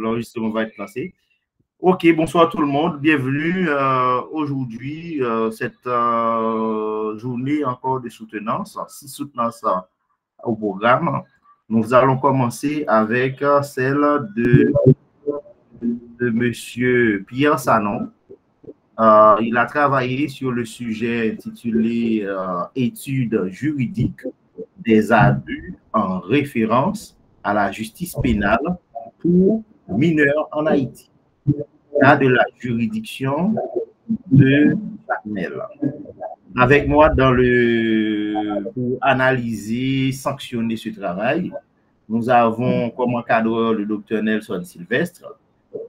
l'enregistrement va être lancé. Ok, bonsoir tout le monde, bienvenue aujourd'hui, cette journée encore de soutenance, 6 soutenances au programme. Nous allons commencer avec celle de M. Pierre Sanon. Il a travaillé sur le sujet intitulé Études juridiques des abus en référence à la justice pénale pour mineurs en Haïti, cas de la juridiction de Jacmel. Avec moi pour analyser, sanctionner ce travail, nous avons comme encadreur le docteur Nelson Sylvestre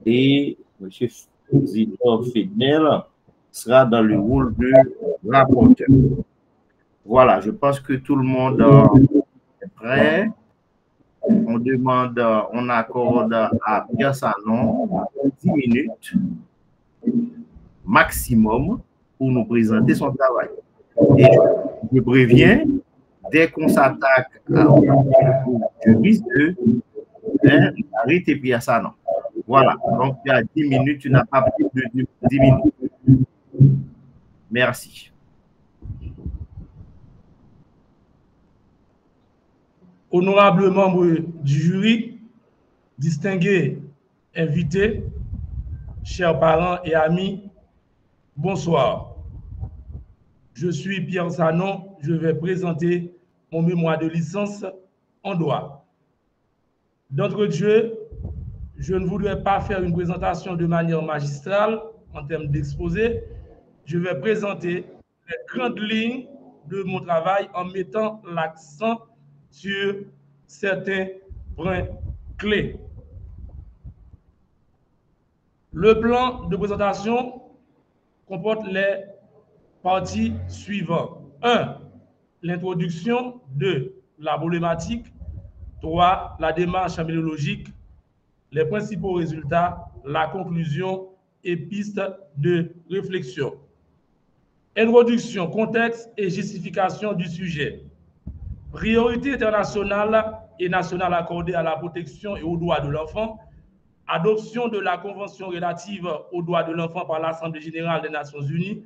et M. Zidore Fedmel sera dans le rôle de rapporteur. Voilà, je pense que tout le monde est prêt. On accorde à Pierre Sanon 10 minutes maximum pour nous présenter son travail. Et je préviens, dès qu'on s'attaque je risque d'arrêter Pierre Sanon. Voilà, donc il y a 10 minutes, tu n'as pas plus de 10 minutes. Merci. Honorables membres du jury, distingués invités, chers parents et amis, bonsoir. Je suis Pierre Sanon, je vais présenter mon mémoire de licence en droit. D'entre Dieu, je ne voudrais pas faire une présentation de manière magistrale en termes d'exposé. Je vais présenter les grandes lignes de mon travail en mettant l'accent sur certains points clés. Le plan de présentation comporte les parties suivantes. 1. L'introduction. 2. La problématique. 3. La démarche méthodologique. Les principaux résultats, la conclusion et pistes de réflexion. Introduction, contexte et justification du sujet. Priorité internationale et nationale accordée à la protection et aux droits de l'enfant. Adoption de la Convention relative aux droits de l'enfant par l'Assemblée générale des Nations unies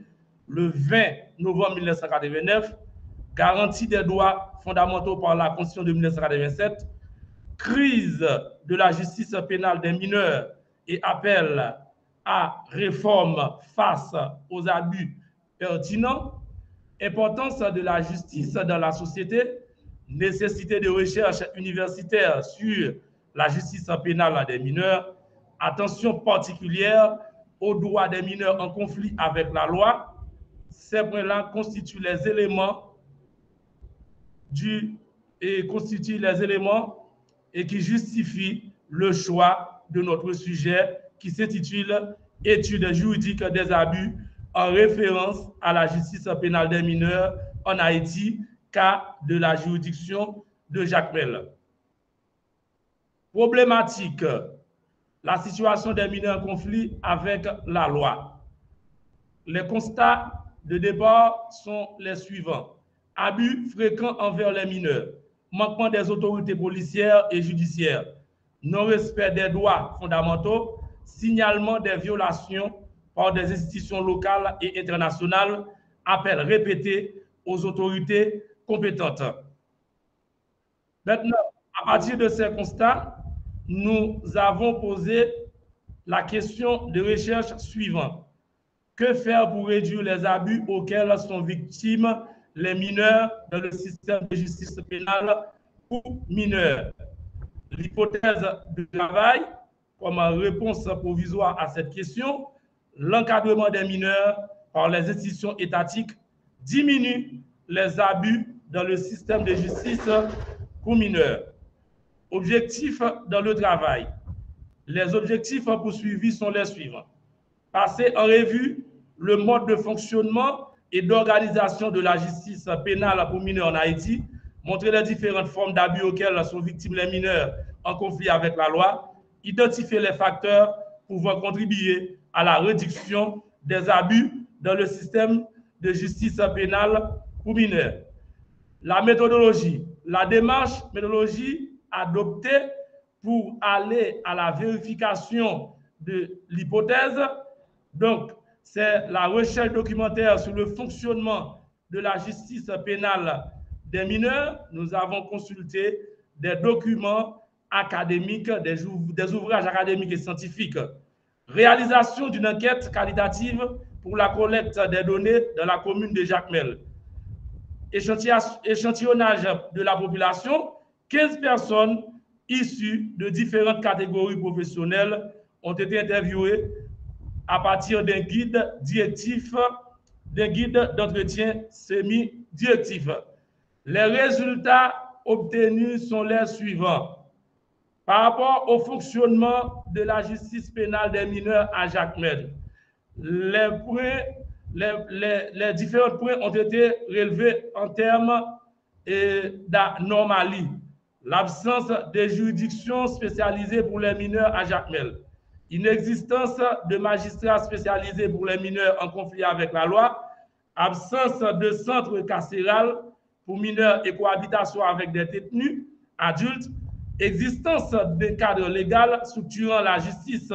le 20 novembre 1989. Garantie des droits fondamentaux par la Constitution de 1987. Crise de la justice pénale des mineurs et appel à réforme face aux abus pertinents. Importance de la justice dans la société. Nécessité de recherche universitaire sur la justice pénale des mineurs. Attention particulière aux droits des mineurs en conflit avec la loi. Ces points-là constituent les éléments et qui justifient le choix de notre sujet qui s'intitule « Études juridiques des abus en référence à la justice pénale des mineurs en Haïti, cas de la juridiction de Jacmel ». Problématique, la situation des mineurs en conflit avec la loi. Les constats de départ sont les suivants. Abus fréquents envers les mineurs, manquement des autorités policières et judiciaires, non-respect des droits fondamentaux, signalement des violations par des institutions locales et internationales, appel répété aux autorités compétentes. Maintenant, à partir de ces constats, nous avons posé la question de recherche suivante. Que faire pour réduire les abus auxquels sont victimes les mineurs dans le système de justice pénale pour mineurs? L'hypothèse de travail, comme réponse provisoire à cette question, l'encadrement des mineurs par les institutions étatiques diminue les abus dans le système de justice pour mineurs. Objectifs dans le travail. Les objectifs poursuivis sont les suivants. Passer en revue le mode de fonctionnement et d'organisation de la justice pénale pour mineurs en Haïti, montrer les différentes formes d'abus auxquelles sont victimes les mineurs en conflit avec la loi, identifier les facteurs pouvant contribuer à la réduction des abus dans le système de justice pénale pour mineurs. La méthodologie, la démarche méthodologie adoptée pour aller à la vérification de l'hypothèse. Donc, c'est la recherche documentaire sur le fonctionnement de la justice pénale des mineurs. Nous avons consulté des documents académiques, des ouvrages académiques et scientifiques. Réalisation d'une enquête qualitative pour la collecte des données dans la commune de Jacmel. Échantillonnage de la population, 15 personnes issues de différentes catégories professionnelles ont été interviewées à partir d'un guide directif, d'un guide d'entretien semi-directif. Les résultats obtenus sont les suivants. Par rapport au fonctionnement de la justice pénale des mineurs à Jacmel, les différents points ont été relevés en termes d'anormalie. L'absence de juridiction spécialisée pour les mineurs à Jacmel, inexistence de magistrats spécialisés pour les mineurs en conflit avec la loi, absence de centre carcéral pour mineurs et cohabitation avec des détenus adultes, existence d'un cadre légal structurant la justice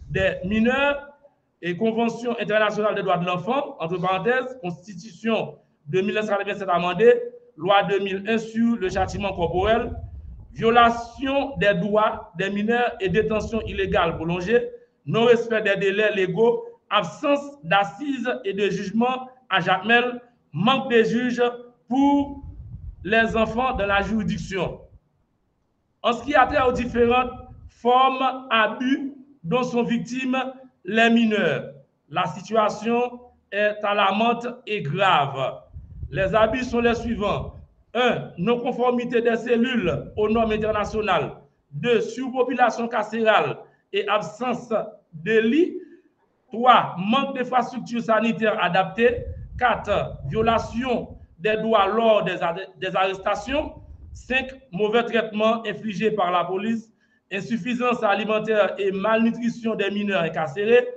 des mineurs et Convention internationale des droits de l'enfant, entre parenthèses, Constitution de 1987 amendée, loi 2001 sur le châtiment corporel, violation des droits des mineurs et détention illégale prolongée, non-respect des délais légaux, absence d'assises et de jugement à Jacmel, manque de juges pour les enfants de la juridiction. En ce qui a trait aux différentes formes d'abus dont sont victimes les mineurs, la situation est alarmante et grave. Les abus sont les suivants. 1. Non-conformité des cellules aux normes internationales. 2. Surpopulation carcérale et absence de lits. 3. Manque d'infrastructures sanitaires adaptées. 4. Violation des droits lors des arrestations. 5. Mauvais traitements infligés par la police. Insuffisance alimentaire et malnutrition des mineurs incarcérés.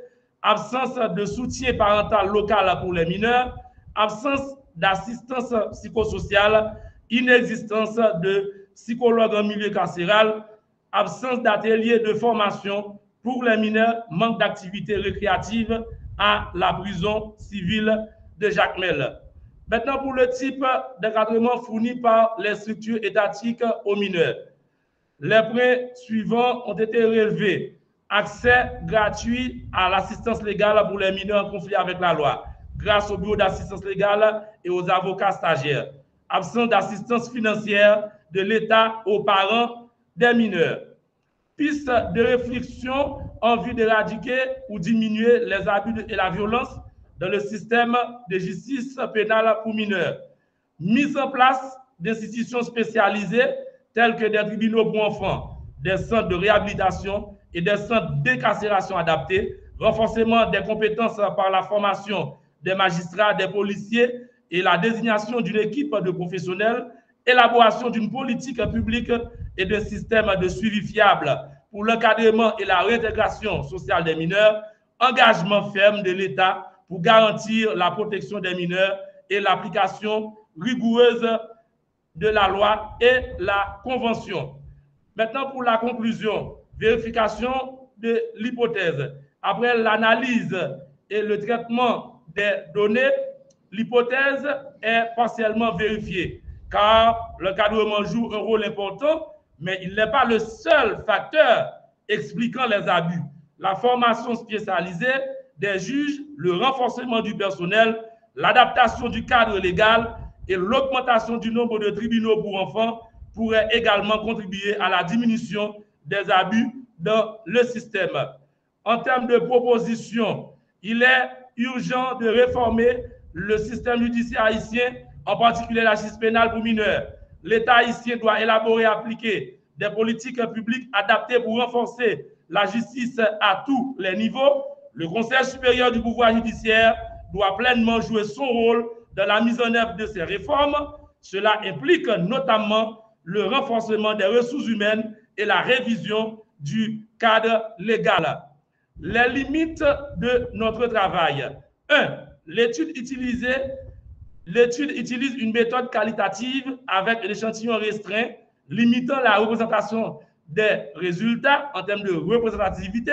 Absence de soutien parental local pour les mineurs. Absence d'assistance psychosociale. Inexistence de psychologues en milieu carcéral. Absence d'ateliers de formation pour les mineurs. Manque d'activités récréatives à la prison civile de Jacmel. Maintenant, pour le type d'encadrement fourni par les structures étatiques aux mineurs. Les points suivants ont été relevés. Accès gratuit à l'assistance légale pour les mineurs en conflit avec la loi, grâce au bureau d'assistance légale et aux avocats stagiaires. Absence d'assistance financière de l'État aux parents des mineurs. Piste de réflexion en vue d'éradiquer ou diminuer les abus et la violence dans le système de justice pénale pour mineurs. Mise en place d'institutions spécialisées telles que des tribunaux pour enfants, des centres de réhabilitation et des centres d'incarcération adaptés, renforcement des compétences par la formation des magistrats, des policiers et la désignation d'une équipe de professionnels, élaboration d'une politique publique et d'un système de suivi fiable pour l'encadrement et la réintégration sociale des mineurs, engagement ferme de l'État pour garantir la protection des mineurs et l'application rigoureuse de la loi et la convention. Maintenant, pour la conclusion, vérification de l'hypothèse. Après l'analyse et le traitement des données, l'hypothèse est partiellement vérifiée, car l'encadrement joue un rôle important, mais il n'est pas le seul facteur expliquant les abus. La formation spécialisée des juges, le renforcement du personnel, l'adaptation du cadre légal et l'augmentation du nombre de tribunaux pour enfants pourraient également contribuer à la diminution des abus dans le système. En termes de propositions, il est urgent de réformer le système judiciaire haïtien, en particulier la justice pénale pour mineurs. L'État haïtien doit élaborer et appliquer des politiques publiques adaptées pour renforcer la justice à tous les niveaux. Le Conseil supérieur du pouvoir judiciaire doit pleinement jouer son rôle dans la mise en œuvre de ces réformes. Cela implique notamment le renforcement des ressources humaines et la révision du cadre légal. Les limites de notre travail. 1. L'étude utilise une méthode qualitative avec un échantillon restreint, limitant la représentation des résultats en termes de représentativité.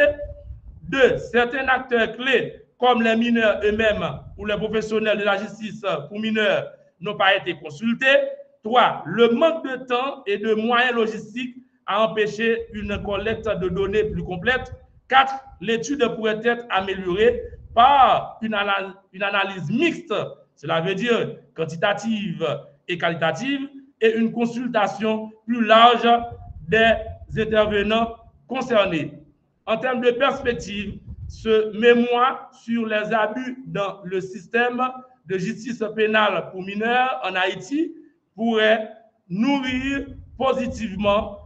2. Certains acteurs clés, comme les mineurs eux-mêmes ou les professionnels de la justice pour mineurs, n'ont pas été consultés. 3. Le manque de temps et de moyens logistiques a empêché une collecte de données plus complète. 4. L'étude pourrait être améliorée par une analyse mixte, cela veut dire quantitative et qualitative, et une consultation plus large des intervenants concernés. En termes de perspective, ce mémoire sur les abus dans le système de justice pénale pour mineurs en Haïti pourrait nourrir positivement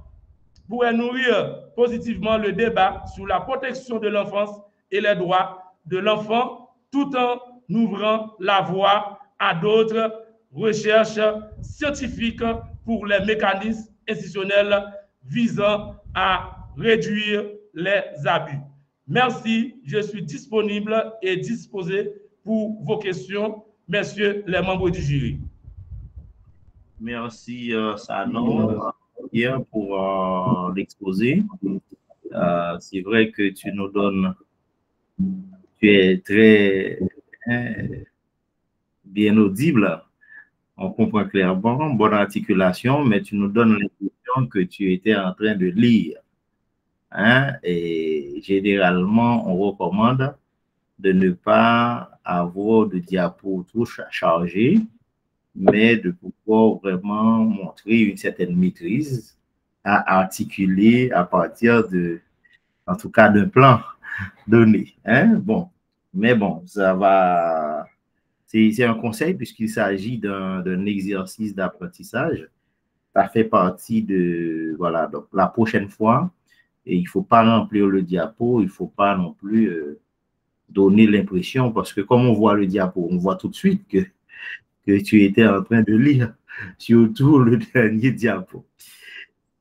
le débat sur la protection de l'enfance et les droits de l'enfant, tout en ouvrant la voie à d'autres recherches scientifiques pour les mécanismes institutionnels visant à réduire les abus. Merci, je suis disponible et disposé pour vos questions, messieurs les membres du jury. Merci, Sanon, bien pour l'exposé. C'est vrai que tu es très bien audible. On comprend clairement, bonne articulation, mais tu nous donnes l'impression que tu étais en train de lire. Et généralement, on recommande de ne pas avoir de diapo trop chargé, mais de pouvoir vraiment montrer une certaine maîtrise à articuler à partir en tout cas, d'un plan donné. Bon, mais bon, ça va. C'est un conseil puisqu'il s'agit d'un exercice d'apprentissage. Ça fait partie de, voilà, donc la prochaine fois, et il ne faut pas remplir le diapo, il ne faut pas non plus donner l'impression, parce que comme on voit le diapo, on voit tout de suite que tu étais en train de lire, surtout le dernier diapo.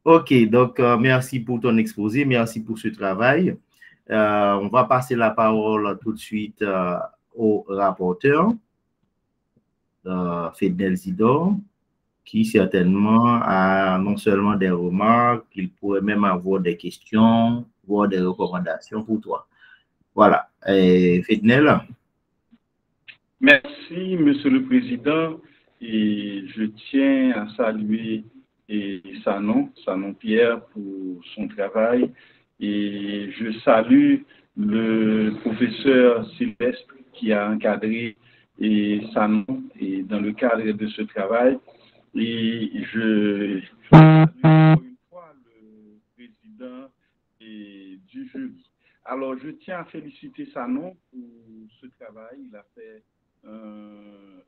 OK, donc merci pour ton exposé, merci pour ce travail. On va passer la parole tout de suite au rapporteur, Fednel Zidore, qui certainement a non seulement des remarques, il pourrait même avoir des questions, voire des recommandations pour toi. Voilà. Fednel. Merci, Monsieur le Président, et je tiens à saluer Sanon Pierre pour son travail, et je salue le professeur Sylvestre qui a encadré Sanon et dans le cadre de ce travail, et je salue encore une fois le président du jury. Alors, je tiens à féliciter Sanon pour ce travail. Il a fait un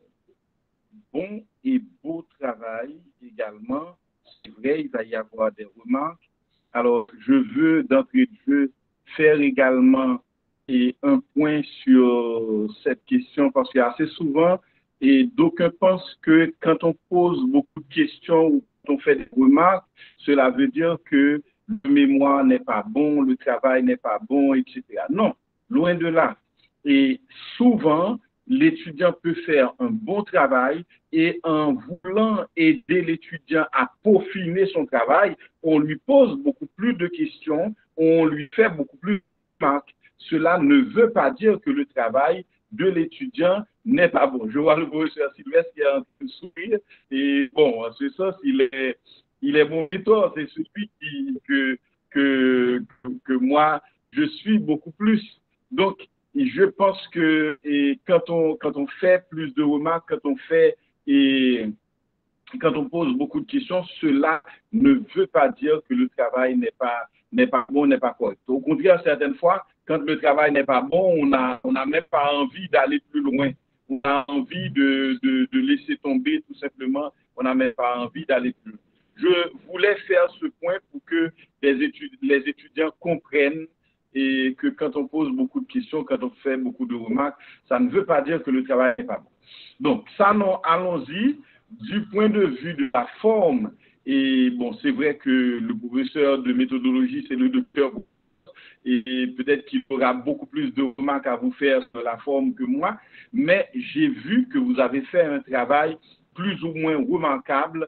bon et beau travail également. C'est vrai, il va y avoir des remarques. Alors, je veux d'entrée de jeu faire également un point sur cette question parce qu'assez souvent, et d'aucuns pensent que quand on pose beaucoup de questions ou quand on fait des remarques, cela veut dire que le mémoire n'est pas bon, le travail n'est pas bon, etc. Non, loin de là. Et souvent, l'étudiant peut faire un bon travail et en voulant aider l'étudiant à peaufiner son travail, on lui pose beaucoup plus de questions, on lui fait beaucoup plus de remarques. Cela ne veut pas dire que le travail de l'étudiant n'est pas bon. Je vois le professeur Sylvestre qui a un peu sourire et bon, c'est ça, il est mon mentor, c'est celui que moi, je suis beaucoup plus. Donc, je pense que quand on fait plus de remarques, quand on pose beaucoup de questions, cela ne veut pas dire que le travail n'est pas bon, n'est pas correct. Au contraire, certaines fois, quand le travail n'est pas bon, on n'a même pas envie d'aller plus loin. On a envie de laisser tomber tout simplement. On n'a même pas envie d'aller plus loin. Je voulais faire ce point pour que les étudiants comprennent et que quand on pose beaucoup de questions, quand on fait beaucoup de remarques, ça ne veut pas dire que le travail n'est pas bon. Donc, ça, non, allons-y. Du point de vue de la forme, et bon, c'est vrai que le professeur de méthodologie, c'est le docteur, et peut-être qu'il aura beaucoup plus de remarques à vous faire sur la forme que moi, mais j'ai vu que vous avez fait un travail plus ou moins remarquable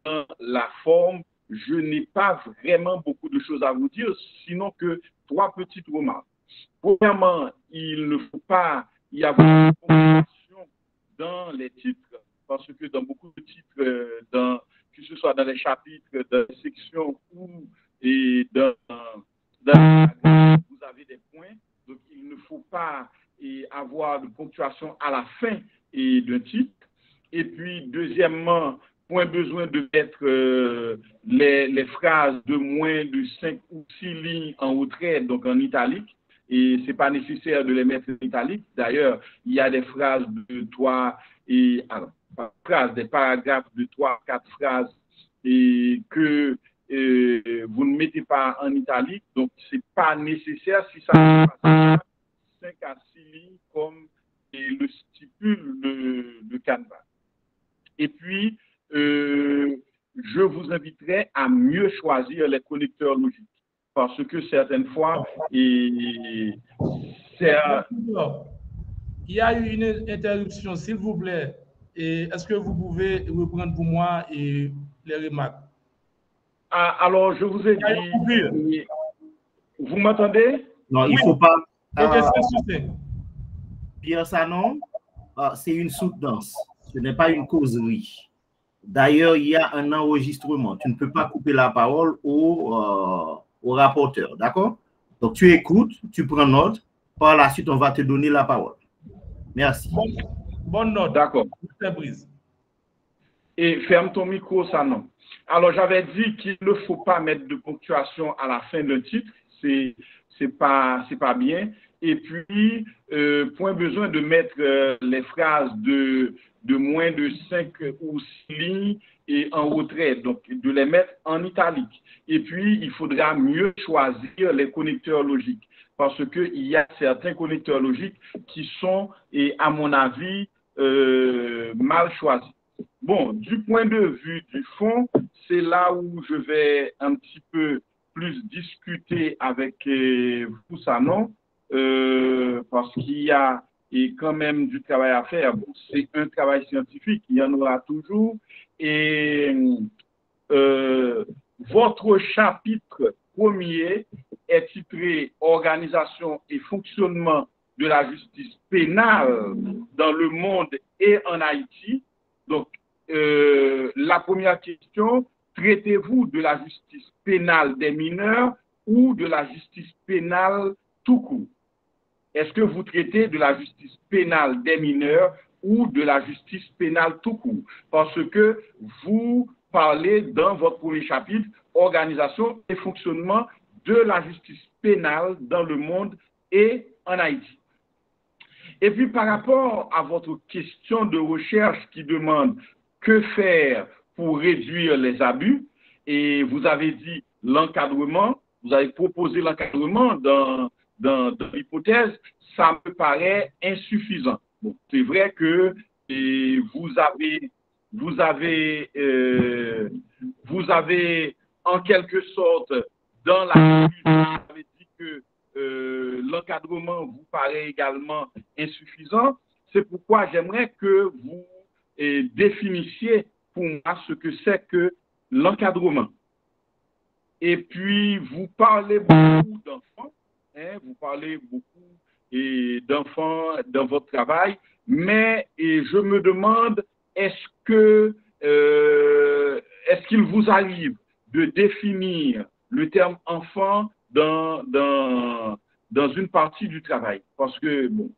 dans la forme je n'ai pas vraiment beaucoup de choses à vous dire, sinon que 3 petites remarques. Premièrement, il ne faut pas y avoir de ponctuation dans les titres, parce que dans beaucoup de titres, que ce soit dans les chapitres, dans les sections ou dans vous avez des points, donc il ne faut pas avoir de ponctuation à la fin d'un titre. Et puis, deuxièmement, point besoin de mettre les phrases de moins de 5 ou 6 lignes en retrait, donc en italique. Et ce n'est pas nécessaire de les mettre en italique. D'ailleurs, il y a des phrases de 3 des paragraphes de 3, 4 phrases que vous ne mettez pas en italique. Donc, ce n'est pas nécessaire si ça passe 5 à 6 lignes comme le stipule le Canva. Et puis, je vous inviterai à mieux choisir les connecteurs logiques. Parce que certaines fois, il y a eu une interruption, s'il vous plaît. Est-ce que vous pouvez reprendre pour moi les remarques? Alors, je vous ai dit... Vous m'entendez? Non, il ne faut pas... Ok, Pierre Sanon, c'est une soutenance. Ce n'est pas une causerie. D'ailleurs, il y a un enregistrement. Tu ne peux pas couper la parole au rapporteur, d'accord? Donc, tu écoutes, tu prends note. Par la suite, on va te donner la parole. Merci. Bonne note. D'accord. Et ferme ton micro, Sanon. Alors, j'avais dit qu'il ne faut pas mettre de ponctuation à la fin d'un titre. C'est pas bien. Et puis, point besoin de mettre les phrases de moins de 5 ou 6 lignes et en retrait, donc de les mettre en italique. Et puis, il faudra mieux choisir les connecteurs logiques, parce qu'il y a certains connecteurs logiques qui sont, à mon avis, mal choisis. Bon, du point de vue du fond, c'est là où je vais un petit peu plus discuter avec vous, Sanon, parce qu'il y a quand même du travail à faire. Bon, c'est un travail scientifique, il y en aura toujours. Et votre chapitre premier est titré « Organisation et fonctionnement de la justice pénale dans le monde et en Haïti ». Donc, la première question, traitez-vous de la justice pénale des mineurs ou de la justice pénale tout court? Est-ce que vous traitez de la justice pénale des mineurs ou de la justice pénale tout court? Parce que vous parlez dans votre premier chapitre, organisation et fonctionnement de la justice pénale dans le monde et en Haïti. Et puis par rapport à votre question de recherche qui demande que faire pour réduire les abus, et vous avez dit l'encadrement, vous avez proposé l'encadrement dans l'hypothèse, ça me paraît insuffisant. Bon, c'est vrai que vous avez en quelque sorte dans la vous avez dit que l'encadrement vous paraît également insuffisant. C'est pourquoi j'aimerais que vous définissiez pour moi ce que c'est que l'encadrement. Et puis, vous parlez beaucoup d'enfants, vous parlez beaucoup d'enfants dans votre travail, mais je me demande, est-ce qu'il vous arrive de définir le terme enfant dans une partie du travail? Parce que, bon,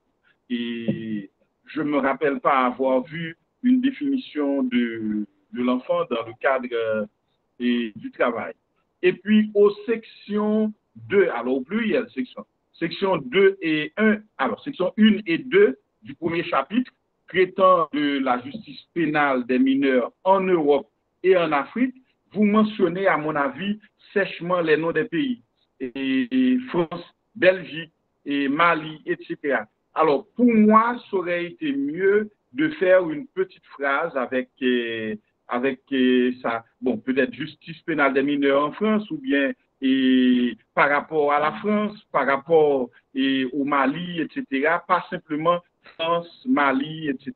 je ne me rappelle pas avoir vu une définition de l'enfant dans le cadre du travail. Et puis, aux sections 2, alors au pluriel, section 2 et 1, alors section 1 et 2 du premier chapitre, traitant de la justice pénale des mineurs en Europe et en Afrique, vous mentionnez, à mon avis, sèchement les noms des pays, et France, Belgique, et Mali, etc. Alors, pour moi, ça aurait été mieux de faire une petite phrase avec ça, bon, peut-être justice pénale des mineurs en France, ou bien par rapport à la France, par rapport au Mali, etc. Pas simplement France, Mali, etc.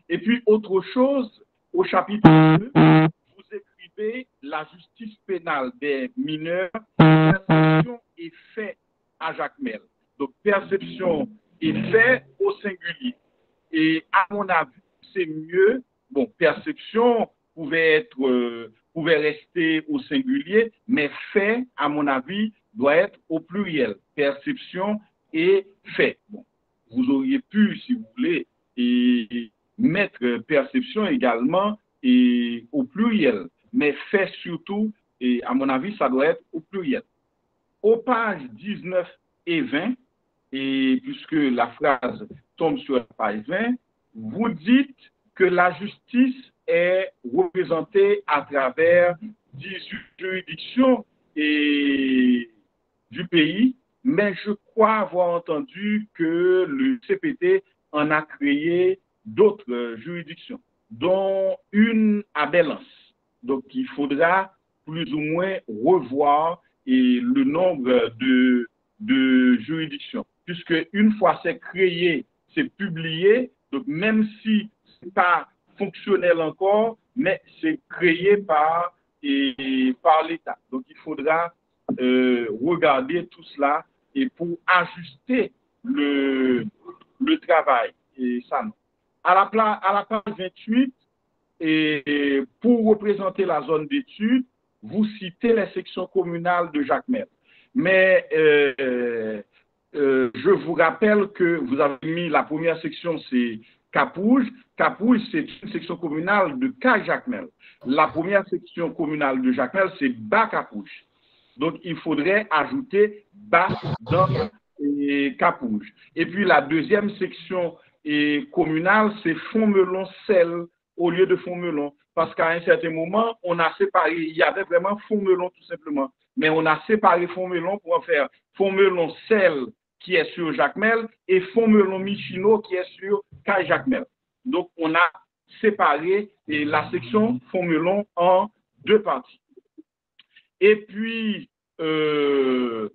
Et puis, autre chose, au chapitre 2, vous écrivez trouver la justice pénale des mineurs, perception et fait à Jacmel. Donc, perception et fait au singulier. Et à mon avis, c'est mieux. Bon, perception pouvait rester au singulier, mais fait, à mon avis, doit être au pluriel. Perception et fait. Bon, vous auriez pu, si vous voulez, et mettre perception également et au pluriel, mais fait surtout, et à mon avis, ça doit être au pluriel. Aux pages 19 et 20, et puisque la phrase tombe sur la page 20, vous dites que la justice est représentée à travers 18 juridictions et du pays, mais je crois avoir entendu que le CPT en a créé d'autres juridictions, dont une à Belance. Donc, il faudra plus ou moins revoir le nombre de juridictions, puisque une fois c'est créé, c'est publié, donc même si ce n'est pas fonctionnel encore, mais c'est créé par l'État. Donc, il faudra regarder tout cela et pour ajuster le travail. Et ça, non. À la page 28, et pour représenter la zone d'étude, vous citez les sections communales de Jacmel. Mais je vous rappelle que vous avez mis la première section, c'est Capouge. Capouge, c'est une section communale de Jacmel. La première section communale de Jacmel, c'est Bas-Capouge. Donc, il faudrait ajouter Bas dans Capouge. Et puis, la deuxième section communale, c'est Font-Melon-Sel au lieu de Font-Melon. Parce qu'à un certain moment, on a séparé, il y avait vraiment Font-Melon tout simplement. Mais on a séparé Font-Melon pour en faire Font-Melon-Sel qui est sur Jacmel et Font-Melon-Michino qui est sur Jacmel. Donc, on a séparé la section Font-Melon en deux parties. Et puis, je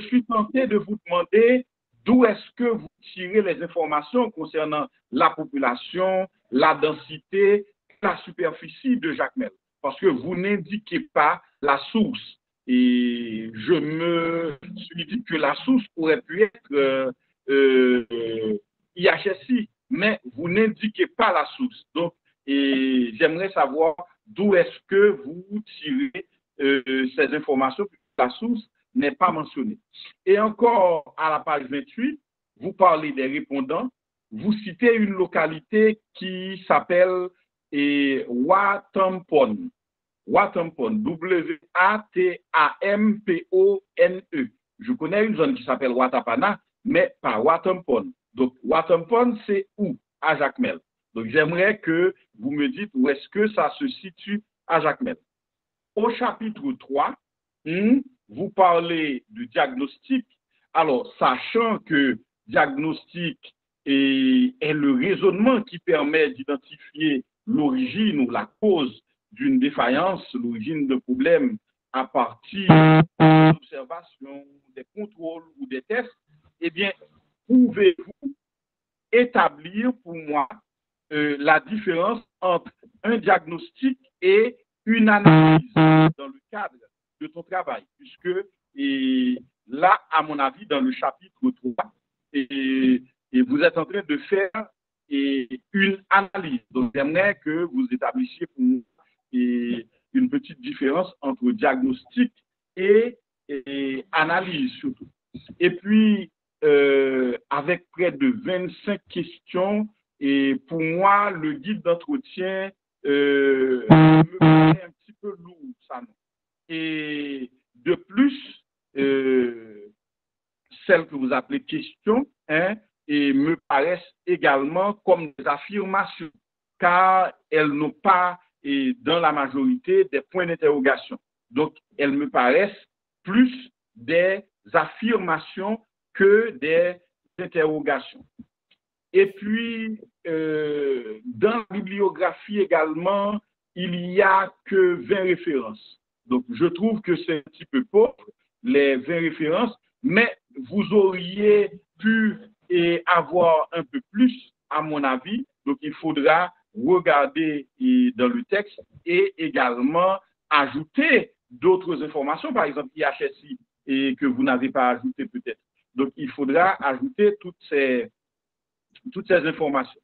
suis tenté de vous demander d'où est-ce que vous tirez les informations concernant la population, la densité, la superficie de Jacmel. Parce que vous n'indiquez pas la source. Et je me suis dit que la source aurait pu être IHSI, mais vous n'indiquez pas la source. Donc, j'aimerais savoir d'où est-ce que vous tirez ces informations, puisque la source n'est pas mentionnée. Et encore à la page 28, vous parlez des répondants, vous citez une localité qui s'appelle Watampone. Watampone, W-A-T-A-M-P-O-N-E. Je connais une zone qui s'appelle Watapana, mais pas Watampone. Donc, Watampone, c'est où? À Jacmel. Donc, j'aimerais que vous me dites où est-ce que ça se situe à Jacmel. Au chapitre 3, vous parlez du diagnostic. Alors, sachant que diagnostic est le raisonnement qui permet d'identifier l'origine ou la cause d'une défaillance, l'origine de problèmes à partir des observations, des contrôles ou des tests, eh bien, pouvez-vous établir pour moi la différence entre un diagnostic et une analyse dans le cadre de ton travail, puisque là, à mon avis, dans le chapitre 3, et vous êtes en train de faire une analyse. Donc, j'aimerais que vous établissiez pour nous une petite différence entre diagnostic et analyse surtout. Et puis, avec près de 25 questions, et pour moi, le guide d'entretien me paraît un petit peu lourd, ça. Et de plus, celles que vous appelez questions, et me paraissent également comme des affirmations, car elles n'ont pas, dans la majorité, des points d'interrogation. Donc, elles me paraissent plus des affirmations que des interrogations. Et puis, dans la bibliographie également, il n'y a que 20 références. Donc, je trouve que c'est un petit peu pauvre, les 20 références, mais vous auriez pu avoir un peu plus, à mon avis. Donc, il faudra regarder dans le texte et également ajouter d'autres informations, par exemple IHSI, et que vous n'avez pas ajouté peut-être. Donc, il faudra ajouter toutes ces informations.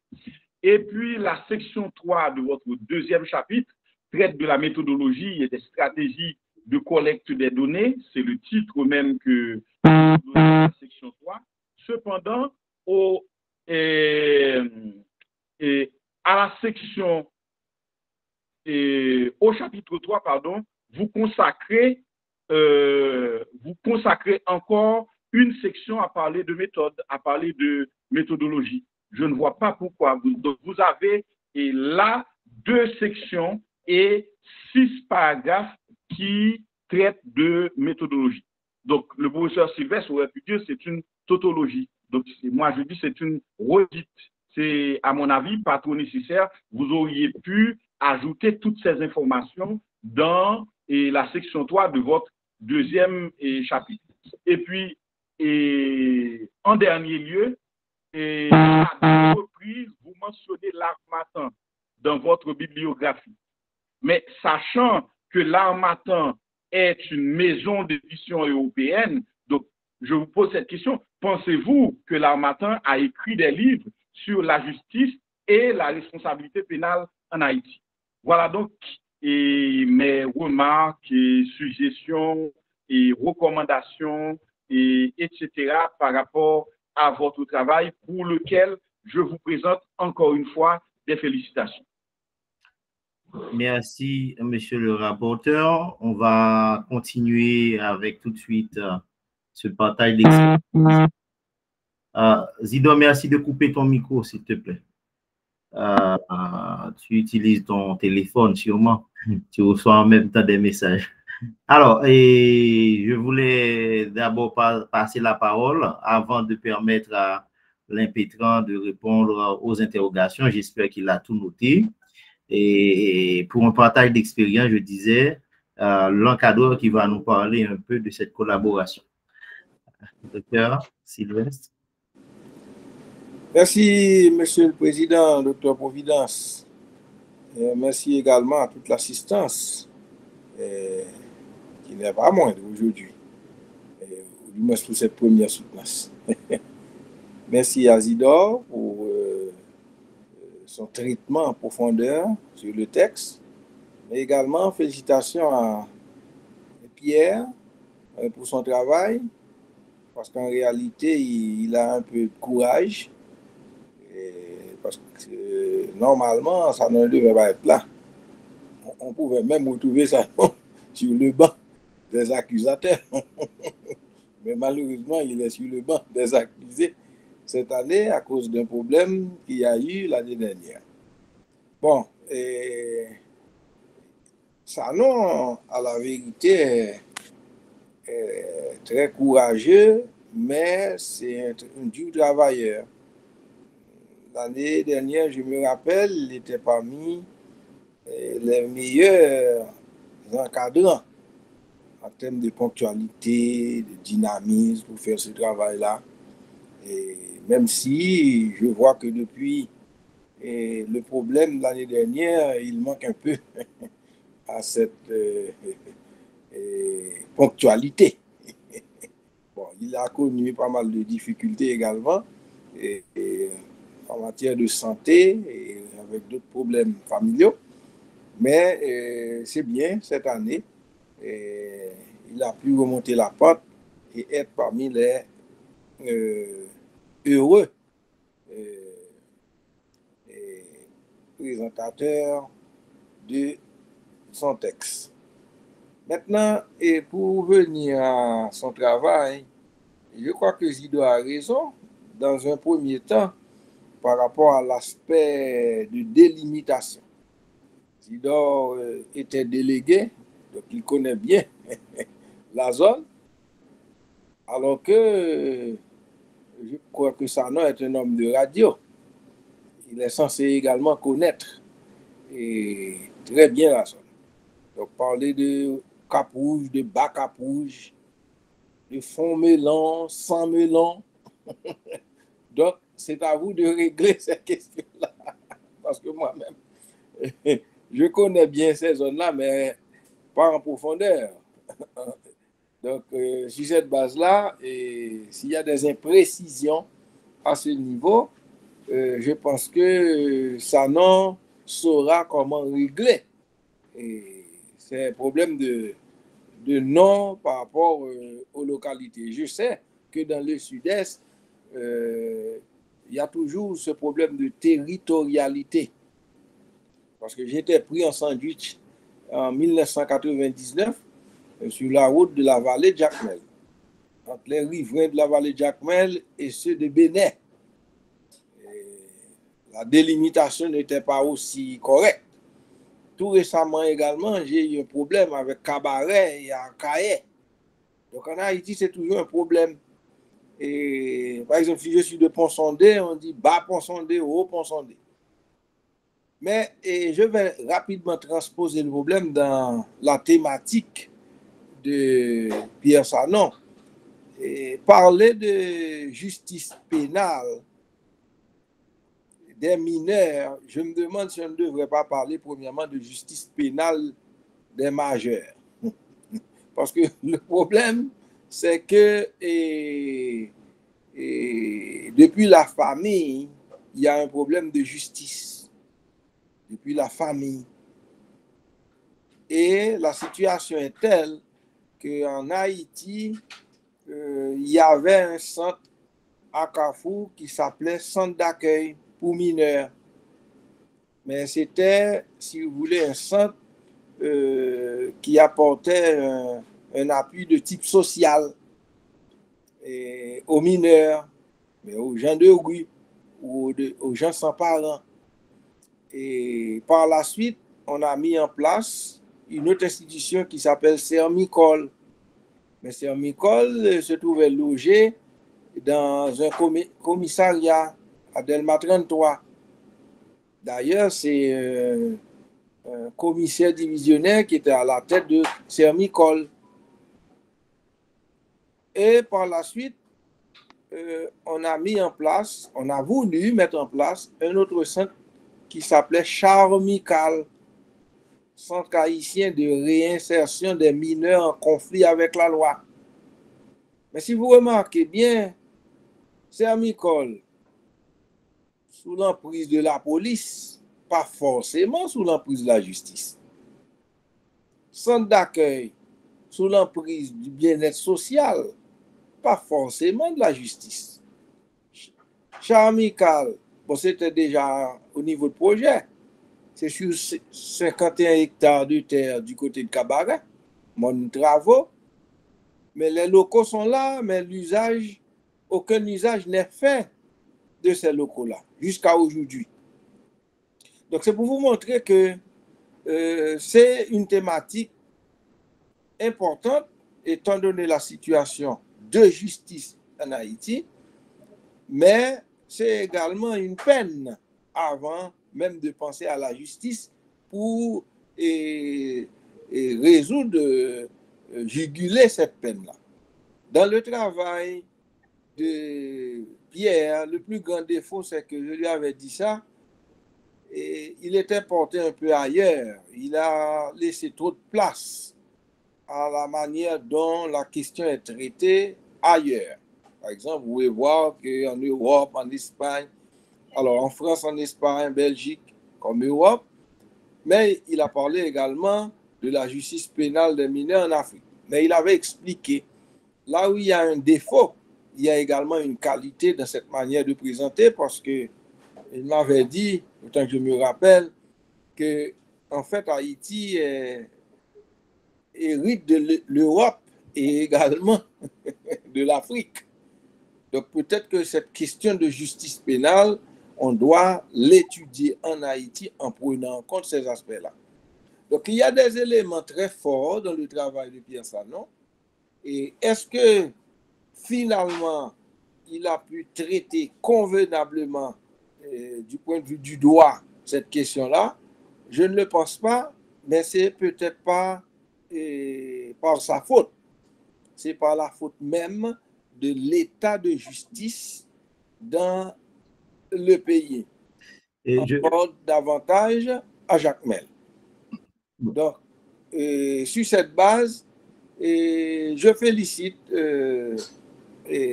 Et puis, la section 3 de votre deuxième chapitre traite de la méthodologie et des stratégies de collecte des données. C'est le titre même que la section 3. Cependant, à la section, au chapitre 3, pardon, vous consacrez encore une section à parler de méthode, à parler de méthodologie. Je ne vois pas pourquoi. Donc, vous avez là 2 sections et 6 paragraphes qui traitent de méthodologie. Donc, le professeur Sylvestre aurait pu dire que c'est une tautologie. Donc, moi, je dis c'est une redite. C'est, à mon avis, pas trop nécessaire. Vous auriez pu ajouter toutes ces informations dans la section 3 de votre deuxième chapitre. Et puis, en dernier lieu, à 2 reprises, vous mentionnez l'Harmattan dans votre bibliographie. Mais sachant que l'Harmattan est une maison d'édition européenne, donc je vous pose cette question, pensez-vous que l'Harmattan a écrit des livres sur la justice et la responsabilité pénale en Haïti? Voilà donc mes remarques et suggestions et recommandations, etc. par rapport à votre travail pour lequel je vous présente encore une fois des félicitations. Merci, monsieur le rapporteur. On va continuer avec tout de suite ce partage d'expérience. Zido, merci de couper ton micro, s'il te plaît. Tu utilises ton téléphone, sûrement. Tu reçois en même temps des messages. Alors, je voulais d'abord passer la parole avant de permettre à l'impétrant de répondre aux interrogations. J'espère qu'il a tout noté. Et pour un partage d'expérience, je disais, l'encadreur qui va nous parler un peu de cette collaboration. Docteur Sylvestre. Merci, Monsieur le Président, Docteur Providence. Merci également à toute l'assistance, qui n'est pas moindre aujourd'hui, du moins pour cette première soutenance. Merci à Zidore pour son traitement en profondeur sur le texte, mais également félicitations à Pierre pour son travail, parce qu'en réalité, il a un peu de courage. Parce que normalement, ça ne devait pas être là. On pouvait même retrouver ça sur le banc des accusateurs. Mais malheureusement, il est sur le banc des accusés cette année à cause d'un problème qu'il y a eu l'année dernière. Bon, Sanon, à la vérité, est très courageux, mais c'est un dur travailleur. L'année dernière, je me rappelle, il était parmi les meilleurs encadrants en termes de ponctualité, de dynamisme pour faire ce travail-là. Et même si je vois que depuis le problème de l'année dernière, il manque un peu à cette ponctualité. Bon, il a connu pas mal de difficultés également. En matière de santé et avec d'autres problèmes familiaux. Mais c'est bien, cette année, il a pu remonter la pente et être parmi les heureux présentateurs de son texte. Maintenant, et pour revenir à son travail, je crois que Zido a raison. Dans un premier temps, par rapport à l'aspect de délimitation. Zidore était délégué, donc il connaît bien la zone, alors que je crois que Sanon est un homme de radio. Il est censé également connaître très bien la zone. Donc parler de Cap Rouge, de bas Cap Rouge, de fond Melon, sans Melon. Donc, c'est à vous de régler cette question-là. Parce que moi-même, je connais bien ces zones-là, mais pas en profondeur. Donc, sur cette base-là, et s'il y a des imprécisions à ce niveau, je pense que Sanon saura comment régler. Et c'est un problème de nom par rapport aux localités. Je sais que dans le sud-est, il y a toujours ce problème de territorialité. Parce que j'étais pris en sandwich en 1999 sur la route de la vallée de Jacmel, entre les riverains de la vallée de Jacmel et ceux de Bénin. La délimitation n'était pas aussi correcte. Tout récemment également, j'ai eu un problème avec Cabaret et Akaye. Donc en Haïti, c'est toujours un problème. Et, par exemple, si je suis de Pont-Sondé, on dit bas Pont-Sondé, haut Pont-Sondé. Mais je vais rapidement transposer le problème dans la thématique de Pierre Sanon. Et parler de justice pénale des mineurs, je me demande si on ne devrait pas parler premièrement de justice pénale des majeurs. Parce que le problème, c'est que depuis la famille, il y a un problème de justice. Depuis la famille. Et la situation est telle qu'en Haïti, il y avait un centre à Carrefour qui s'appelait Centre d'accueil pour mineurs. Mais c'était, si vous voulez, un centre qui apportait un appui de type social aux mineurs, mais aux gens de rue, ou aux gens sans parents. Et par la suite, on a mis en place une autre institution qui s'appelle Sermicol. Mais Sermicol se trouvait logé dans un commissariat à Delma 33. D'ailleurs, c'est un commissaire divisionnaire qui était à la tête de Sermicol. Et par la suite, on a voulu mettre en place un autre centre qui s'appelait Charmical, Centre haïtien de réinsertion des mineurs en conflit avec la loi. Mais si vous remarquez bien, Sermicol, sous l'emprise de la police, pas forcément sous l'emprise de la justice. Centre d'accueil, sous l'emprise du bien-être social, pas forcément de la justice. Charmical, bon, c'était déjà au niveau de projet. C'est sur 51 hectares de terre du côté de Cabaret, mon travaux. Mais les locaux sont là, mais aucun usage n'est fait de ces locaux-là, jusqu'à aujourd'hui. Donc, c'est pour vous montrer que c'est une thématique importante, étant donné la situation de justice en Haïti, mais c'est également une peine avant même de penser à la justice pour résoudre, juguler cette peine-là. Dans le travail de Pierre, le plus grand défaut, c'est que je lui avais dit ça, et il était porté un peu ailleurs. Il a laissé trop de place à la manière dont la question est traitée ailleurs. Par exemple, vous pouvez voir qu'en Europe, en Espagne, alors en France, en Espagne, en Belgique, comme Europe, mais il a parlé également de la justice pénale des mineurs en Afrique. Mais il avait expliqué, là où il y a un défaut, il y a également une qualité dans cette manière de présenter, parce qu'il m'avait dit, autant que je me rappelle, que en fait Haïti hérite de l'Europe et également de l'Afrique. Donc peut-être que cette question de justice pénale, on doit l'étudier en Haïti en prenant en compte ces aspects-là. Donc il y a des éléments très forts dans le travail de Pierre Sanon. Et est-ce que finalement il a pu traiter convenablement du point de vue du droit cette question-là? Je ne le pense pas, mais c'est peut-être pas par sa faute. C'est par la faute même de l'état de justice dans le pays. Et on porte davantage à Jacmel. Donc, sur cette base, je félicite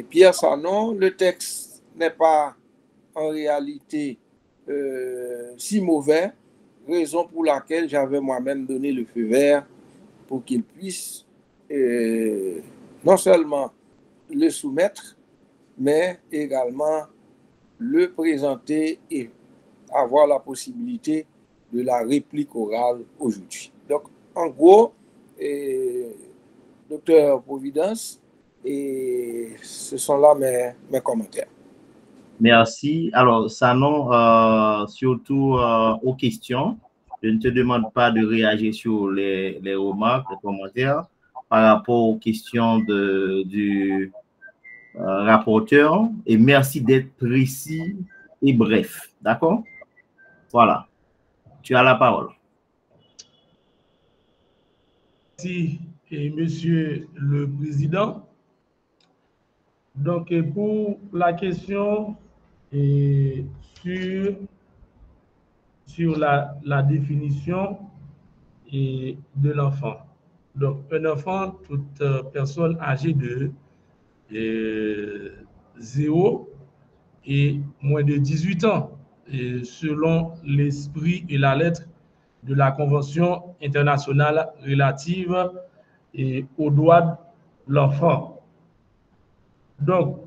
Pierre Sanon. Le texte n'est pas en réalité si mauvais, raison pour laquelle j'avais moi-même donné le feu vert pour qu'il puisse non seulement le soumettre, mais également le présenter et avoir la possibilité de la réplique orale aujourd'hui. Donc, en gros, Docteur Providence, et ce sont là mes commentaires. Merci. Alors, Sanon, surtout aux questions, je ne te demande pas de réagir sur les remarques, les commentaires par rapport aux questions du rapporteur, et merci d'être précis et bref. D'accord? Voilà. Tu as la parole. Merci, Monsieur le Président. Donc, pour la question sur la définition de l'enfant. Donc, un enfant, toute personne âgée de 0 et moins de 18 ans, et selon l'esprit et la lettre de la Convention internationale relative aux droits de l'enfant. Donc,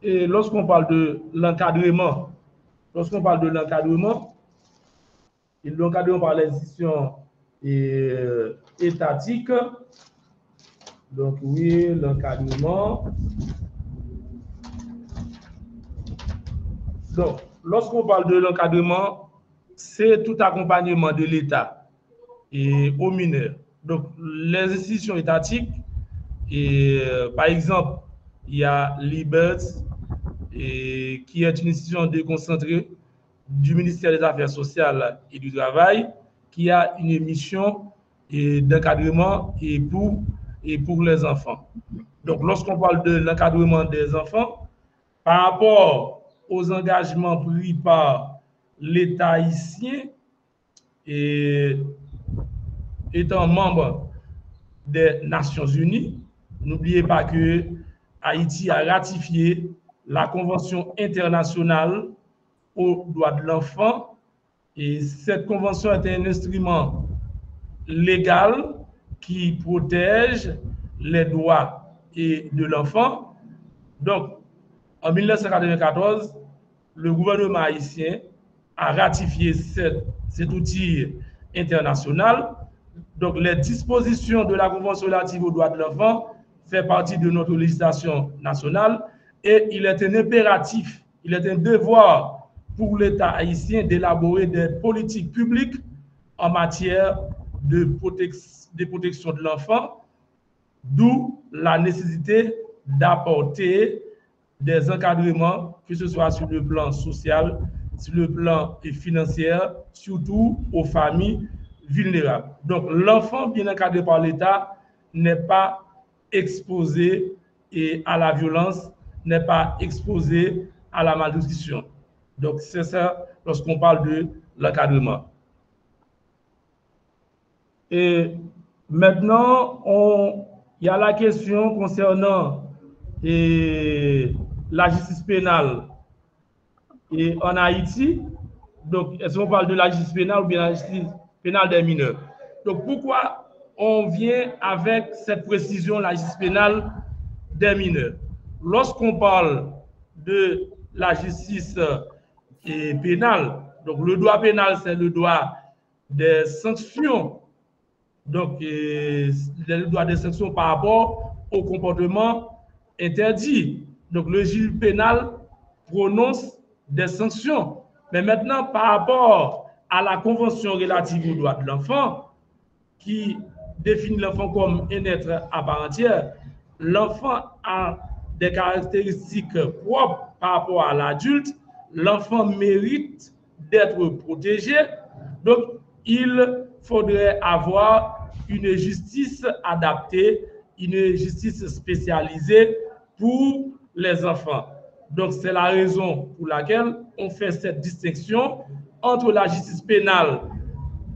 lorsqu'on parle de l'encadrement, l'encadrement par les institutions étatiques, donc oui, l'encadrement. Donc, lorsqu'on parle de l'encadrement, c'est tout accompagnement de l'État aux mineurs. Donc, les institutions étatiques, par exemple, il y a Liberty, qui est une institution déconcentrée du ministère des Affaires sociales et du Travail, qui a une mission d'encadrement pour les enfants. Donc, lorsqu'on parle de l'encadrement des enfants, par rapport aux engagements pris par l'État haïtien, étant membre des Nations Unies, n'oubliez pas que Haïti a ratifié la Convention internationale aux droits de l'enfant, et cette convention est un instrument légal qui protège les droits de l'enfant. Donc, en 1994, le gouvernement haïtien a ratifié cet outil international. Donc, les dispositions de la Convention relative aux droits de l'enfant font partie de notre législation nationale, et il est un impératif, il est un devoir pour l'État haïtien d'élaborer des politiques publiques en matière de protection de l'enfant, d'où la nécessité d'apporter des encadrements, que ce soit sur le plan social, sur le plan financier, surtout aux familles vulnérables. Donc, l'enfant bien encadré par l'État n'est pas exposé à la violence, n'est pas exposé à la malnutrition. Donc, c'est ça lorsqu'on parle de l'encadrement. Et maintenant, il y a la question concernant la justice pénale en Haïti. Donc, est-ce qu'on parle de la justice pénale ou bien la justice pénale des mineurs? Donc, pourquoi on vient avec cette précision, la justice pénale des mineurs? Lorsqu'on parle de la justice pénale, donc le droit pénal, c'est le droit des sanctions. Donc, le droit des sanctions par rapport au comportement interdit. Donc, le juge pénal prononce des sanctions. Mais maintenant, par rapport à la Convention relative aux droits de l'enfant, qui définit l'enfant comme un être à part entière, l'enfant a des caractéristiques propres par rapport à l'adulte. L'enfant mérite d'être protégé. Donc, il faudrait avoir une justice adaptée, une justice spécialisée pour les enfants. Donc, c'est la raison pour laquelle on fait cette distinction entre la justice pénale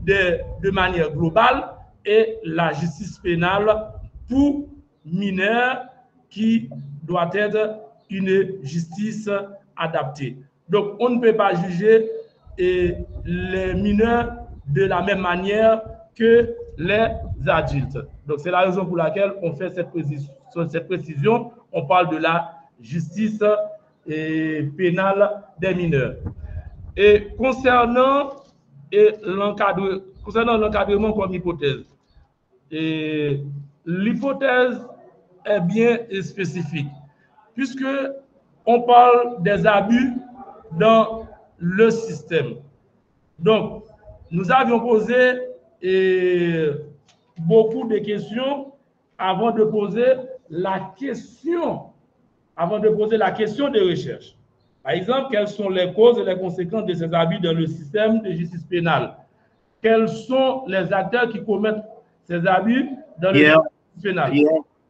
de manière globale et la justice pénale pour mineurs qui doit être une justice adaptée. Donc, on ne peut pas juger les mineurs de la même manière que les adultes. Donc, c'est la raison pour laquelle on fait cette précision. On parle de la justice pénale des mineurs. Et concernant l'encadrement comme hypothèse, l'hypothèse est bien spécifique, puisque on parle des abus dans le système. Donc, nous avions posé beaucoup de questions avant de poser la question de recherche. Par exemple, quelles sont les causes et les conséquences de ces abus dans le système de justice pénale? Quels sont les acteurs qui commettent ces abus dans le système pénal?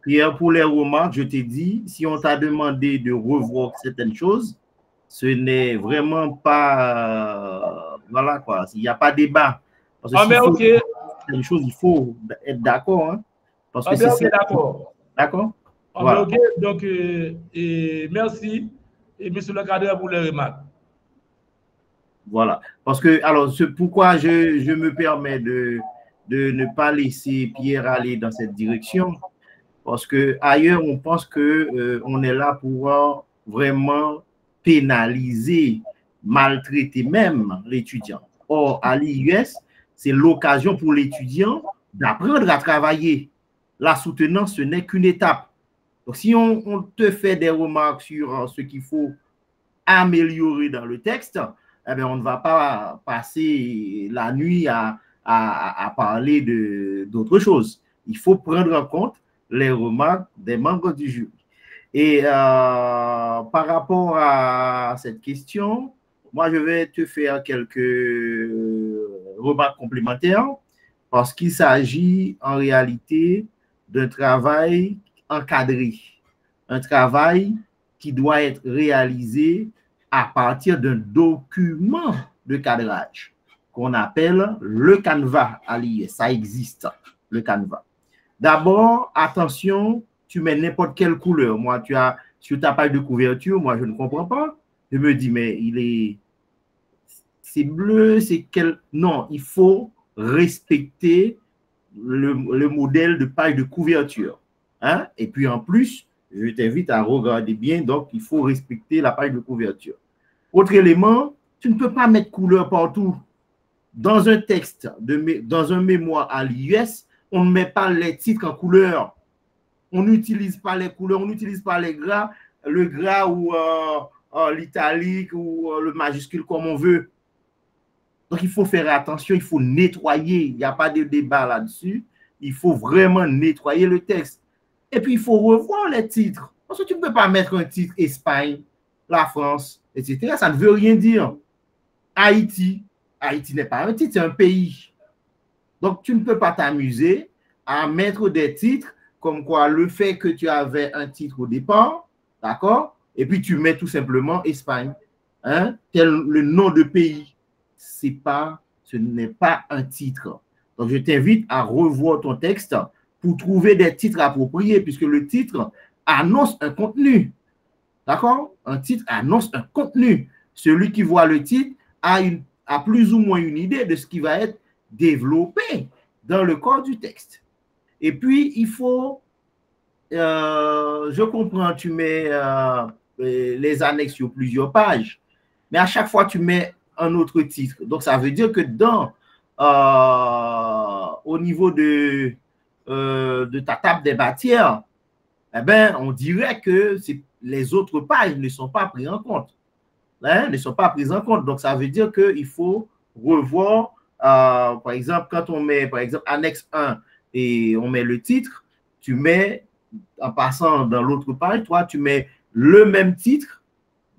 Pierre, pour les remarques, je t'ai dit, si on t'a demandé de revoir certaines choses, ce n'est vraiment pas... voilà quoi, il n'y a pas débat. Parce que certaines choses, il faut être d'accord. Hein, parce que c'est d'accord. D'accord? Voilà. OK, donc merci, et monsieur le cadre, pour les remarques. Voilà. Parce que, alors, pourquoi je me permets de ne pas laisser Pierre aller dans cette direction? Parce que ailleurs, on pense que on est là pour vraiment pénaliser, maltraiter même l'étudiant. Or, à l'IUS, c'est l'occasion pour l'étudiant d'apprendre à travailler. La soutenance, ce n'est qu'une étape. Donc, si on te fait des remarques sur ce qu'il faut améliorer dans le texte, eh bien, on ne va pas passer la nuit à parler d'autre chose. Il faut prendre en compte les remarques des membres du jury. Et par rapport à cette question, moi, je vais te faire quelques remarques complémentaires parce qu'il s'agit en réalité d'un travail encadré, un travail qui doit être réalisé à partir d'un document de cadrage qu'on appelle le canevas à l'IS. Ça existe, le canevas. D'abord, attention, tu mets n'importe quelle couleur. Moi, sur ta page de couverture, moi, je ne comprends pas. Je me dis, mais c'est bleu, c'est quel... Non, il faut respecter le modèle de page de couverture. Hein? Et puis, en plus, je t'invite à regarder bien, donc il faut respecter la page de couverture. Autre élément, tu ne peux pas mettre couleur partout. Dans un texte, dans un mémoire à l'IUS, on ne met pas les titres en couleur. On n'utilise pas les couleurs, on n'utilise pas le gras ou l'italique ou le majuscule comme on veut. Donc, il faut faire attention, il faut nettoyer. Il n'y a pas de débat là-dessus. Il faut vraiment nettoyer le texte. Et puis, il faut revoir les titres. Parce que tu ne peux pas mettre un titre Espagne, la France, etc. Ça ne veut rien dire. Haïti. Haïti n'est pas un titre, c'est un pays. Donc, tu ne peux pas t'amuser à mettre des titres comme quoi le fait que tu avais un titre au départ, d'accord? Et puis, tu mets tout simplement Espagne. Hein? Tel le nom de pays. Ce n'est pas un titre. Donc, je t'invite à revoir ton texte pour trouver des titres appropriés, puisque le titre annonce un contenu. D'accord? Un titre annonce un contenu. Celui qui voit le titre a plus ou moins une idée de ce qui va être développé dans le corps du texte. Et puis, il faut, je comprends, tu mets les annexes sur plusieurs pages, mais à chaque fois, tu mets un autre titre. Donc, ça veut dire que au niveau de ta table des matières, eh ben, on dirait que les autres pages ne sont pas prises en compte. Hein, ne sont pas prises en compte. Donc, ça veut dire qu'il faut revoir, par exemple, quand on met, par exemple, annexe 1 et on met le titre, tu mets, en passant dans l'autre page, toi, tu mets le même titre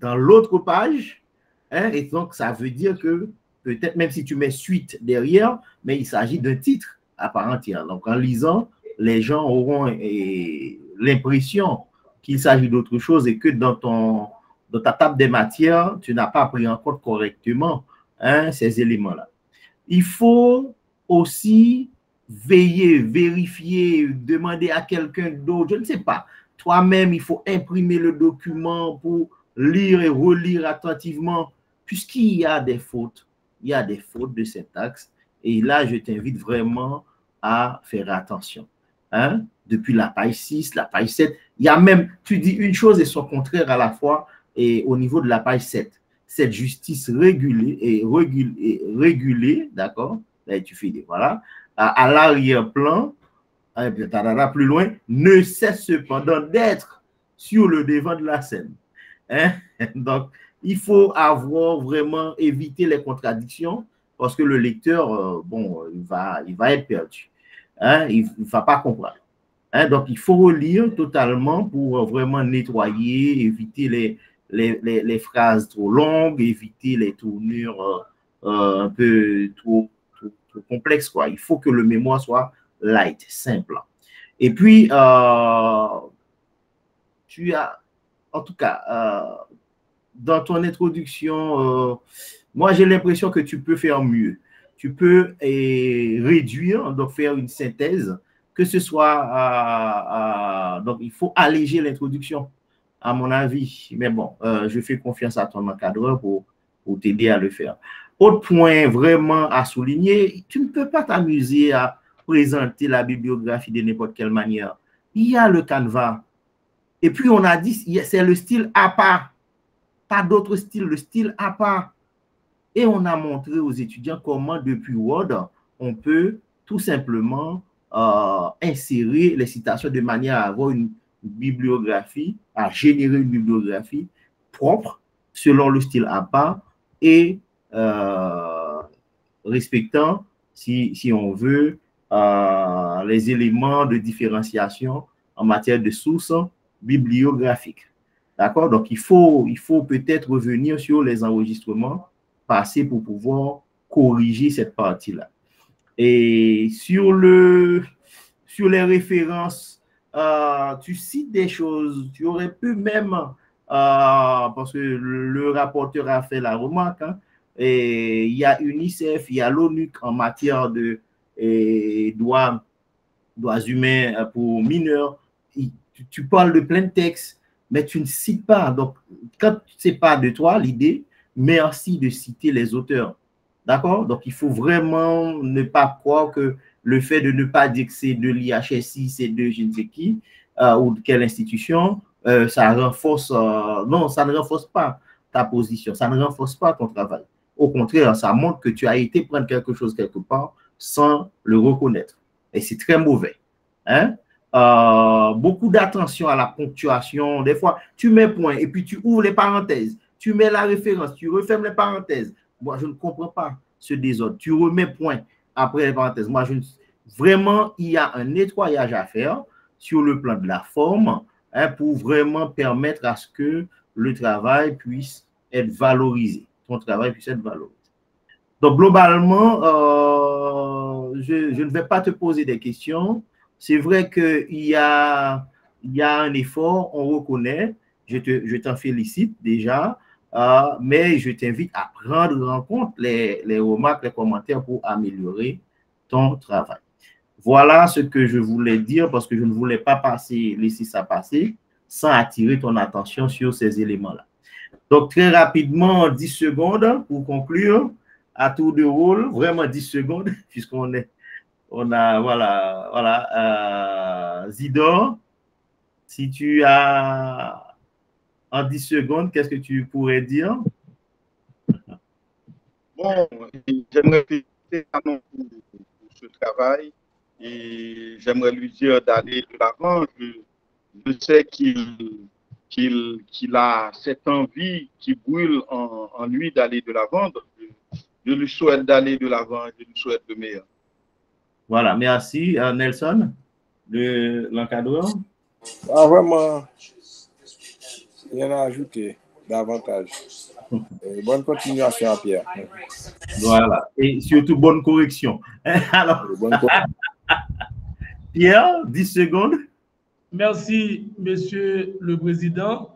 dans l'autre page. Hein, et donc, ça veut dire que peut-être, même si tu mets suite derrière, mais il s'agit d'un titre à part entière. Donc, en lisant, les gens auront l'impression qu'il s'agit d'autre chose et que dans ta table des matières, tu n'as pas pris en compte correctement ces éléments-là. Il faut aussi veiller, vérifier, demander à quelqu'un d'autre, je ne sais pas. Toi-même, il faut imprimer le document pour lire et relire attentivement, puisqu'il y a des fautes. Il y a des fautes de syntaxe. Et là, je t'invite vraiment à faire attention. Hein? Depuis la page 6, la page 7, il y a même, tu dis une chose et son contraire à la fois, et au niveau de la page 7. Cette justice régulée, d'accord? Là, tu fais des, voilà. À l'arrière-plan, plus loin, ne cesse cependant d'être sur le devant de la scène. Hein? Donc, il faut avoir vraiment éviter les contradictions parce que le lecteur, bon, il va être perdu. Hein? Il ne va pas comprendre. Hein? Donc, il faut relire totalement pour vraiment nettoyer, éviter les phrases trop longues, éviter les tournures un peu trop complexes, quoi. Il faut que le mémoire soit light, simple. Et puis, tu as, en tout cas, dans ton introduction, moi, j'ai l'impression que tu peux faire mieux. Tu peux réduire, donc faire une synthèse, que ce soit, donc il faut alléger l'introduction, à mon avis. Mais bon, je fais confiance à ton encadreur pour t'aider à le faire. Autre point vraiment à souligner, tu ne peux pas t'amuser à présenter la bibliographie de n'importe quelle manière. Il y a le canevas. Et puis, on a dit, c'est le style à part. Pas d'autre style, le style à part. Et on a montré aux étudiants comment, depuis Word, on peut tout simplement insérer les citations de manière à avoir une bibliographie, à générer une bibliographie propre, selon le style à part, et respectant, si on veut, les éléments de différenciation en matière de sources bibliographiques. D'accord? Donc, il faut peut-être revenir sur les enregistrements passés pour pouvoir corriger cette partie-là. Et sur les références, tu cites des choses, tu aurais pu même, parce que le rapporteur a fait la remarque, hein, et il y a UNICEF, il y a l'ONU en matière de droits humains pour mineurs. Tu parles de plein de textes, mais tu ne cites pas. Donc, quand ce n'est pas de toi l'idée, merci de citer les auteurs. D'accord? Donc, il faut vraiment ne pas croire que le fait de ne pas dire que c'est de l'IHSI, c'est de je ne sais qui, ou de quelle institution, ça renforce, non, ça ne renforce pas ta position, ça ne renforce pas ton travail. Au contraire, ça montre que tu as été prendre quelque chose quelque part sans le reconnaître. Et c'est très mauvais. Hein? Beaucoup d'attention à la ponctuation. Des fois, tu mets point et puis tu ouvres les parenthèses. Tu mets la référence, tu refermes les parenthèses. Moi, je ne comprends pas ce désordre. Tu remets point après les parenthèses. Moi, vraiment, il y a un nettoyage à faire sur le plan de la forme, hein, pour vraiment permettre à ce que le travail puisse être valorisé. Ton travail puisse être valorisé. Donc, globalement, je ne vais pas te poser des questions. C'est vrai qu'il y a un effort, on reconnaît. Je t'en félicite déjà, mais je t'invite à prendre en compte les remarques, les commentaires pour améliorer ton travail. Voilà ce que je voulais dire parce que je ne voulais pas laisser ça passer sans attirer ton attention sur ces éléments-là. Donc, très rapidement, 10 secondes pour conclure, à tour de rôle, vraiment 10 secondes, puisqu'on a, voilà, Zidore, si tu as en 10 secondes, qu'est-ce que tu pourrais dire? Bon, j'aimerais féliciter Manon pour ce travail et j'aimerais lui dire d'aller de l'avant. Je sais qu'il a cette envie qui brûle en lui d'aller de l'avant. Je lui souhaite d'aller de l'avant, je lui souhaite le meilleur. Voilà, merci. Nelson, l'encadreur. Vraiment, rien à ajouter davantage. Bonne continuation à Pierre. Voilà, et surtout bonne correction. Alors, Pierre, 10 secondes. Merci, Monsieur le Président.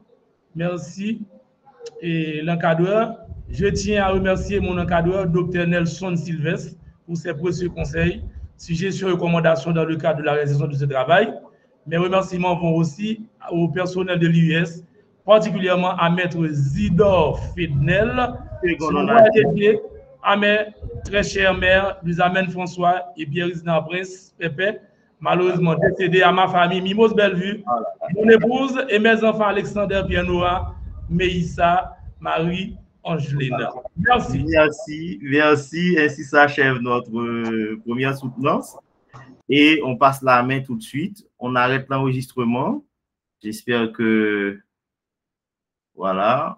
Merci. Et l'encadreur, je tiens à remercier mon encadreur, Dr Nelson Sylvestre, pour ces précieux conseils, suggestions et recommandations dans le cadre de la réalisation de ce travail. Mes remerciements vont aussi au personnel de l'US, particulièrement à Maître Zidore Fednel, à mes très chers mères, Luzamène François et Pierre-Isna Prince, Pépé, malheureusement décédé, à ma famille, Mimos Bellevue, mon épouse et mes enfants Alexander Pierre-Noah, Meïssa, Marie, Angeline. Merci. Merci. Ainsi s'achève notre première soutenance. Et on passe la main tout de suite. On arrête l'enregistrement. J'espère que... Voilà.